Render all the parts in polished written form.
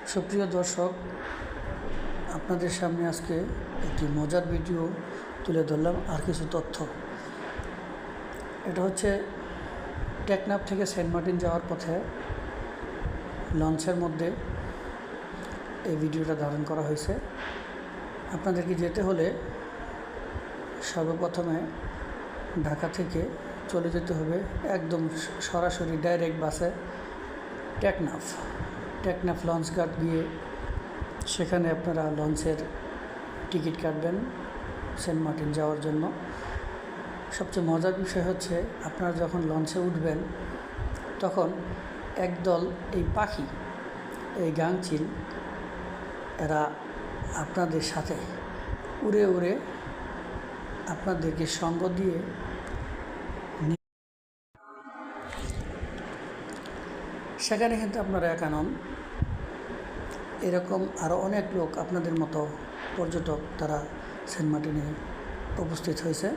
সুপ্রিয় দর্শক, আপনাদের সামনে আজকে একটি মজার ভিডিও তুলে ধরলাম আর কিছু তথ্য। এটা হচ্ছে টেকনাফ থেকে সেন্ট মার্টিন যাওয়ার পথে লঞ্চের মধ্যে এই ভিডিওটা ধারণ করা হয়েছে। আপনাদেরকে যেতে হলে সর্বপ্রথমে ঢাকা থেকে চলে যেতে হবে একদম সরাসরি ডাইরেক্ট বাসে টেকনাফ লঞ্চ ঘাট গিয়ে সেখানে আপনারা লঞ্চের টিকিট কাটবেন সেন্ট মার্টিন যাওয়ার জন্য। সবচেয়ে মজার বিষয় হচ্ছে আপনারা যখন লঞ্চে উঠবেন তখন একদল এই পাখি, এই গাংচিল, এরা আপনাদের সাথে উড়ে উড়ে আপনাদেরকে সঙ্গ দিয়ে সেখানে কিন্তু আপনারা একা নন, এরকম আরও অনেক লোক আপনাদের মতো পর্যটক তারা সেন্ট মার্টিনে উপস্থিত হয়েছে।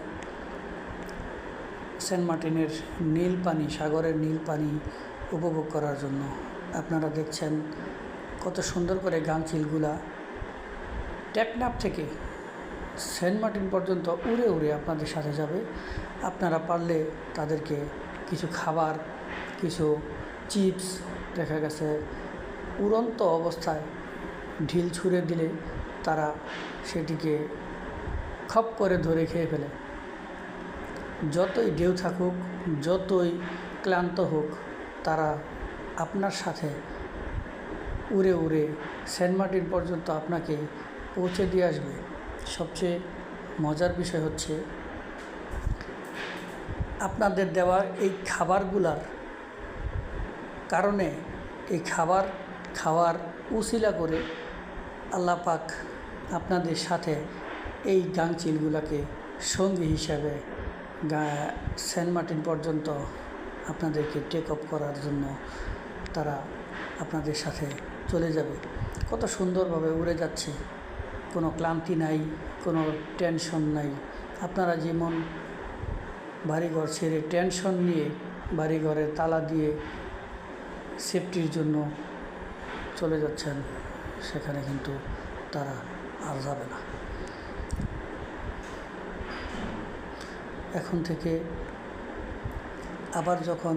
সেন্ট মার্টিনের নীল পানি, সাগরের নীল পানি উপভোগ করার জন্য। আপনারা দেখছেন কত সুন্দর করে গাংচিলগুলা টেকনাফ থেকে সেন্ট মার্টিন পর্যন্ত উড়ে উড়ে আপনাদের সাথে যাবে। আপনারা পারলে তাদেরকে কিছু খাবার, কিছু চিপস, দেখা গেছে উড়ন্ত অবস্থায় ঢিল ছুঁড়ে দিলে তারা সেটিকে খপ করে ধরে খেয়ে ফেলে। যতই ঢেউ থাকুক, যতই ক্লান্ত হোক, তারা আপনার সাথে উড়ে উড়ে সেন্ট মার্টিন পর্যন্ত আপনাকে পৌঁছে দিয়ে আসবে। সবচেয়ে মজার বিষয় হচ্ছে আপনাদের দেওয়া এই খাবারগুলার কারণে, এই খাবার খাওয়ার উসিলা করে আল্লাহ পাক আপনাদের সাথে এই গাংচিলগুলোকে সঙ্গী হিসাবে সেন্ট মার্টিন পর্যন্ত আপনাদেরকে টেক অফ করার জন্য তারা আপনাদের সাথে চলে যাবে। কত সুন্দরভাবে উড়ে যাচ্ছে, কোনো ক্লান্তি নাই, কোনো টেনশন নাই। আপনারা যেমন বাড়িঘর ছেড়ে টেনশন নিয়ে বাড়িঘরের তালা দিয়ে সেফটির জন্য চলে যাচ্ছেন, সেখানে কিন্তু তারা আর যাবে না। এখন থেকে আবার যখন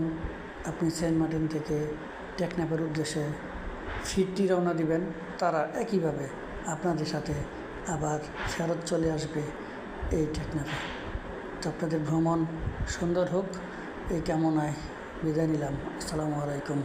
আপনি সেন্ট মার্টিন থেকে টেকনাফের উদ্দেশ্যে ফিরতি রওনা দিবেন, তারা একইভাবে আপনাদের সাথে আবার ফেরত চলে আসবে এই টেকনাফে। তো আপনাদের ভ্রমণ সুন্দর হোক এই কামনায় বিদায় নিলাম। আসসালামু আলাইকুম।